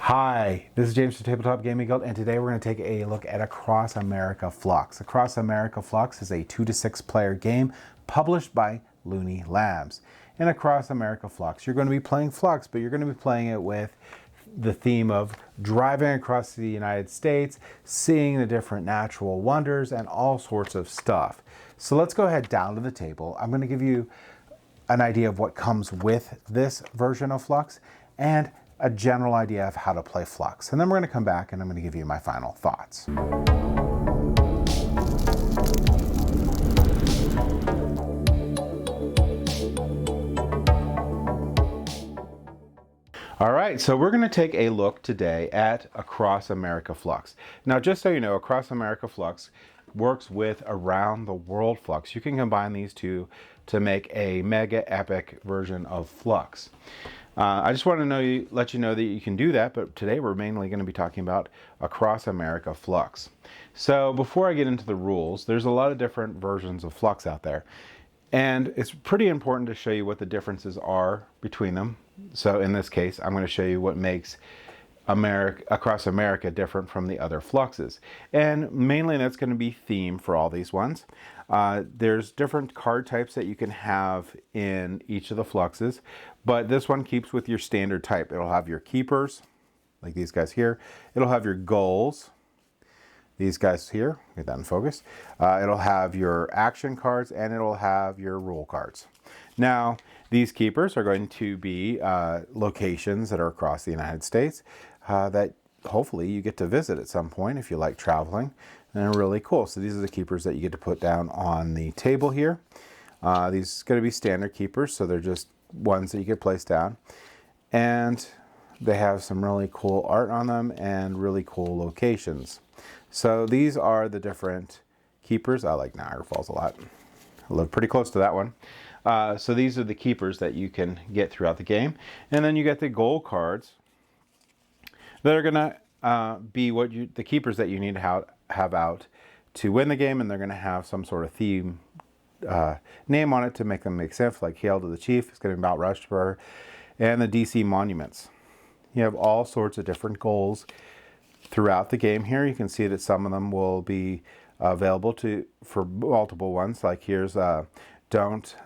Hi, this is James from Tabletop Gaming Guild, and today we're going to take a look at Across America Fluxx. Across America Fluxx is a 2 to 6 player game published by Looney Labs. In Across America Fluxx, you're going to be playing Fluxx, but you're going to be playing it with the theme of driving across the United States, seeing the different natural wonders, and all sorts of stuff. So let's go ahead down to the table. I'm going to give you an idea of what comes with this version of Fluxx and a general idea of how to play Fluxx. And then we're going to come back and I'm going to give you my final thoughts. All right, so we're going to take a look today at Across America Fluxx. Now, just so you know, Across America Fluxx works with Around the World Fluxx. You can combine these two to make a mega epic version of Fluxx. I just want to let you know that you can do that, but today we're mainly going to be talking about Across America Fluxx. So before I get into the rules, there's a lot of different versions of Fluxx out there, and it's pretty important to show you what the differences are between them. So in this case, I'm going to show you what makes Across America different from the other Fluxxes, and mainly that's going to be theme for all these ones. There's different card types that you can have in each of the Fluxxes, but this one keeps with your standard type. It'll have your keepers, like these guys here. It'll have your goals, these guys here. Get that in focus. It'll have your action cards, and it'll have your rule cards. Now, these keepers are going to be locations that are across the United States that hopefully you get to visit at some point if you like traveling. And they're really cool. So these are the keepers that you get to put down on the table here. These are going to be standard keepers, so they're just ones that you can place down. And they have some really cool art on them and really cool locations. So these are the different keepers. I like Niagara Falls a lot. I live pretty close to that one. So these are the keepers that you can get throughout the game. And then you get the goal cards that are going to be the keepers that you need to have out to win the game, and they're going to have some sort of theme name on it to make them make sense, like Hail to the Chief. It's going to be about Rushmore, and the DC monuments. You have all sorts of different goals throughout the game here. You can see that some of them will be available for multiple ones, like here's don't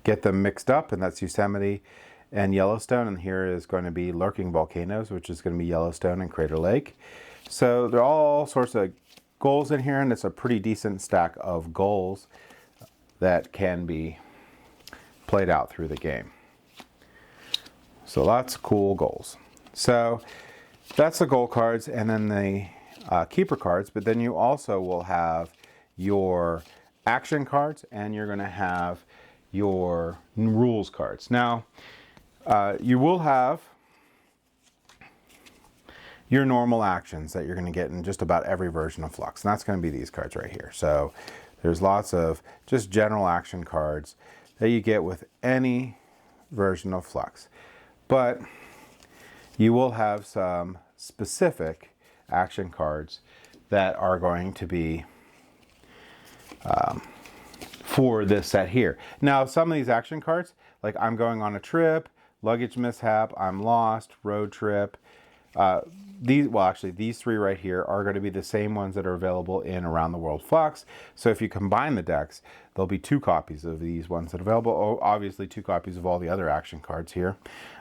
get them mixed up, and that's Yosemite and Yellowstone, and here is going to be Lurking Volcanoes, which is going to be Yellowstone and Crater Lake. So there are all sorts of goals in here, and it's a pretty decent stack of goals that can be played out through the game. So lots of cool goals. So that's the goal cards, and then the keeper cards, but then you also will have your action cards, and you're going to have your rules cards. Now, you will have your normal actions that you're going to get in just about every version of Fluxx, and that's going to be these cards right here. So there's lots of just general action cards that you get with any version of Fluxx, but you will have some specific action cards that are going to be for this set here. Now, some of these action cards, like I'm going on a trip, luggage mishap, I'm lost, road trip, these three right here are going to be the same ones that are available in Around the World Fluxx. So if you combine the decks, there'll be 2 copies of these ones that are available. Oh, obviously 2 copies of all the other action cards here.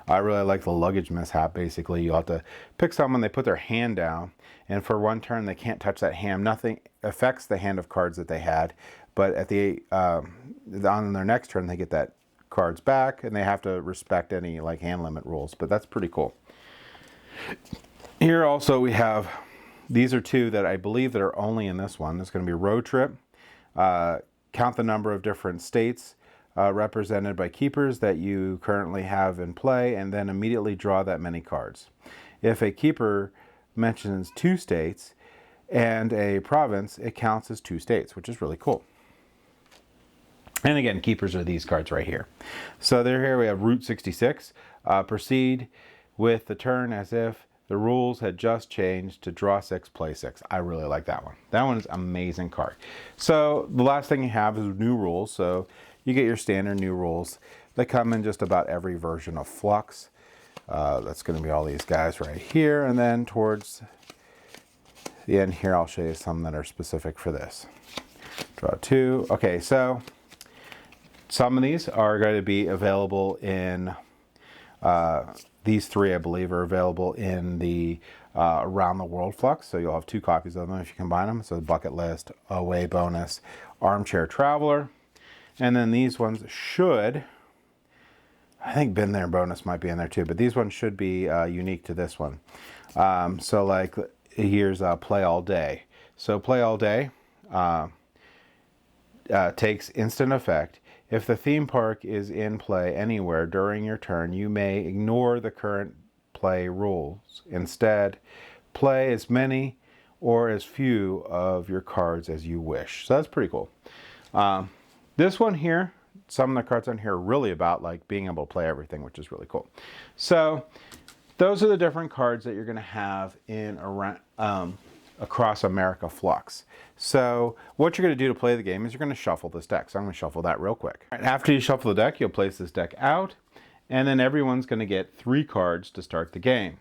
I really like the luggage mishap. Basically, you have to pick someone, they put their hand down, and for one turn they can't touch that hand. Nothing affects the hand of cards that they had, but at on their next turn they get that cards back, and they have to respect any like hand limit rules. But that's pretty cool. Here also we have, these are 2 that I believe that are only in this one. It's going to be road trip. Count the number of different states represented by keepers that you currently have in play, and then immediately draw that many cards. If a keeper mentions 2 states and a province, it counts as 2 states, which is really cool. And again, keepers are these cards right here. So here we have Route 66. Proceed with the turn as if the rules had just changed to draw 6, play 6. I really like that one. That one is an amazing card. So the last thing you have is new rules. So you get your standard new rules that come in just about every version of Fluxx. That's going to be all these guys right here. And then towards the end here, I'll show you some that are specific for this. Draw 2. Okay, so some of these are going to be available in, these 3 I believe are available in the Around the World Fluxx. So you'll have 2 copies of them if you combine them. So Bucket List, Away Bonus, Armchair Traveler. And then these ones should, I think Been There Bonus might be in there too, but these ones should be unique to this one. So like here's Play All Day. So Play All Day takes instant effect. If the theme park is in play anywhere during your turn, you may ignore the current play rules. Instead, play as many or as few of your cards as you wish. So that's pretty cool. This one here, some of the cards on here are really about like being able to play everything, which is really cool. So those are the different cards that you're going to have in around Across America Fluxx. So what you're going to do to play the game is you're going to shuffle this deck. So I'm going to shuffle that real quick. After you shuffle the deck, you'll place this deck out, and then everyone's going to get 3 cards to start the game.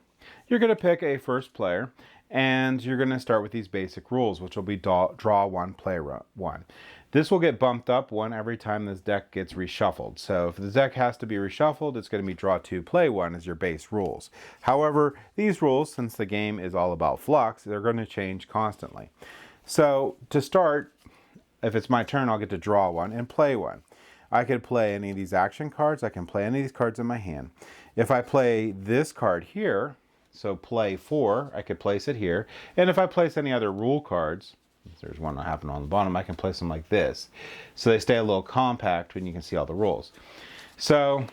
You're going to pick a first player, and you're going to start with these basic rules, which will be draw 1, play 1. This will get bumped up 1 every time this deck gets reshuffled. So if the deck has to be reshuffled, it's going to be draw 2, play 1 as your base rules. However, these rules, since the game is all about Fluxx, they're going to change constantly. So to start, if it's my turn, I'll get to draw 1 and play 1. I could play any of these action cards. I can play any of these cards in my hand. If I play this card here, so play 4, I could place it here. And if I place any other rule cards, there's one that happened on the bottom, I can place them like this. So they stay a little compact when you can see all the rules. So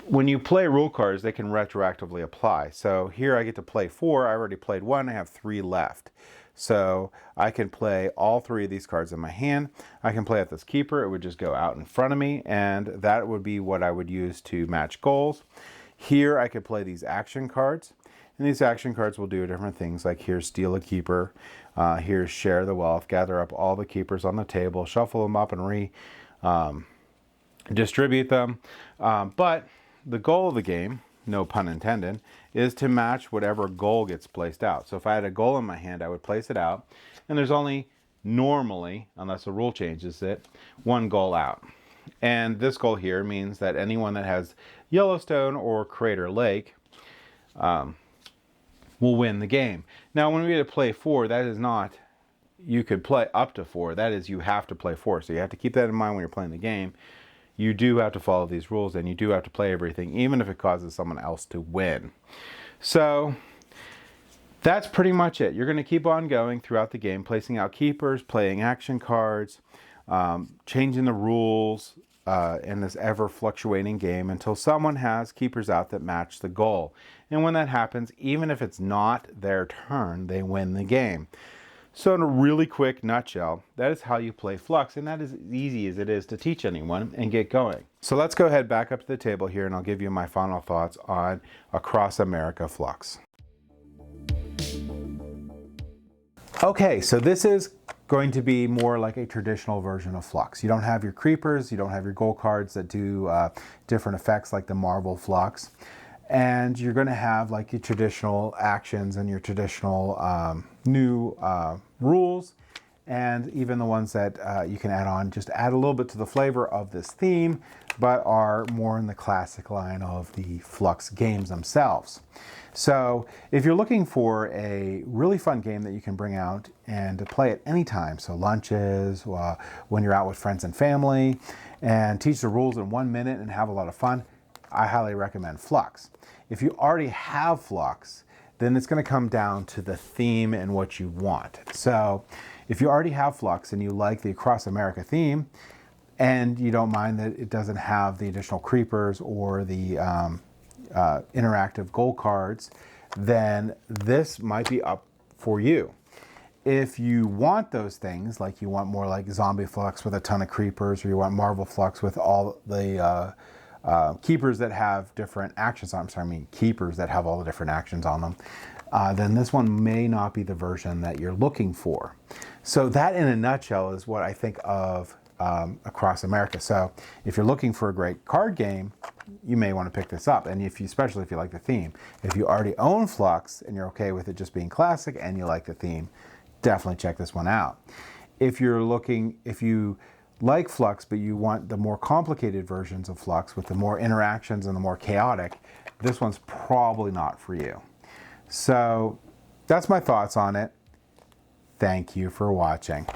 when you play rule cards, they can retroactively apply. So here I get to play 4. I already played 1. I have 3 left. So I can play all 3 of these cards in my hand. I can play at this keeper. It would just go out in front of me, and that would be what I would use to match goals. Here I could play these action cards. And these action cards will do different things, like here's Steal a Keeper, here's Share the Wealth, gather up all the keepers on the table, shuffle them up and distribute them. But the goal of the game, no pun intended, is to match whatever goal gets placed out. So if I had a goal in my hand, I would place it out, and there's only normally, unless a rule changes it, 1 goal out. And this goal here means that anyone that has Yellowstone or Crater Lake will win the game. Now, when we get to play 4, that is not, you could play up to 4. That is, you have to play 4. So you have to keep that in mind when you're playing the game. You do have to follow these rules, and you do have to play everything, even if it causes someone else to win. So that's pretty much it. You're going to keep on going throughout the game, placing out keepers, playing action cards, changing the rules in this ever-fluctuating game until someone has keepers out that match the goal. And when that happens, even if it's not their turn, they win the game. So in a really quick nutshell, that is how you play Fluxx, and that is as easy as it is to teach anyone and get going. So let's go ahead back up to the table here, and I'll give you my final thoughts on Across America Fluxx. Okay, so this is going to be more like a traditional version of Fluxx. You don't have your creepers, you don't have your goal cards that do different effects like the Marvel Fluxx. And you're going to have like your traditional actions and your traditional new rules, and even the ones that you can add on, just add a little bit to the flavor of this theme, but are more in the classic line of the Fluxx games themselves. So if you're looking for a really fun game that you can bring out and to play at any time, so lunches, when you're out with friends and family, and teach the rules in 1 minute and have a lot of fun, I highly recommend Fluxx. If you already have Fluxx, then it's going to come down to the theme and what you want. So if you already have Fluxx and you like the Across America theme, and you don't mind that it doesn't have the additional creepers or the interactive goal cards, then this might be up for you. If you want those things, like you want more like Zombie Fluxx with a ton of creepers, or you want Marvel Fluxx with all the keepers that have different actions on them, keepers that have all the different actions on them, then this one may not be the version that you're looking for. So that in a nutshell is what I think of Across America. So if you're looking for a great card game, you may want to pick this up. And especially if you like the theme. If you already own Fluxx and you're okay with it just being classic and you like the theme, definitely check this one out. If you like Fluxx, but you want the more complicated versions of Fluxx with the more interactions and the more chaotic, this one's probably not for you. So that's my thoughts on it. Thank you for watching.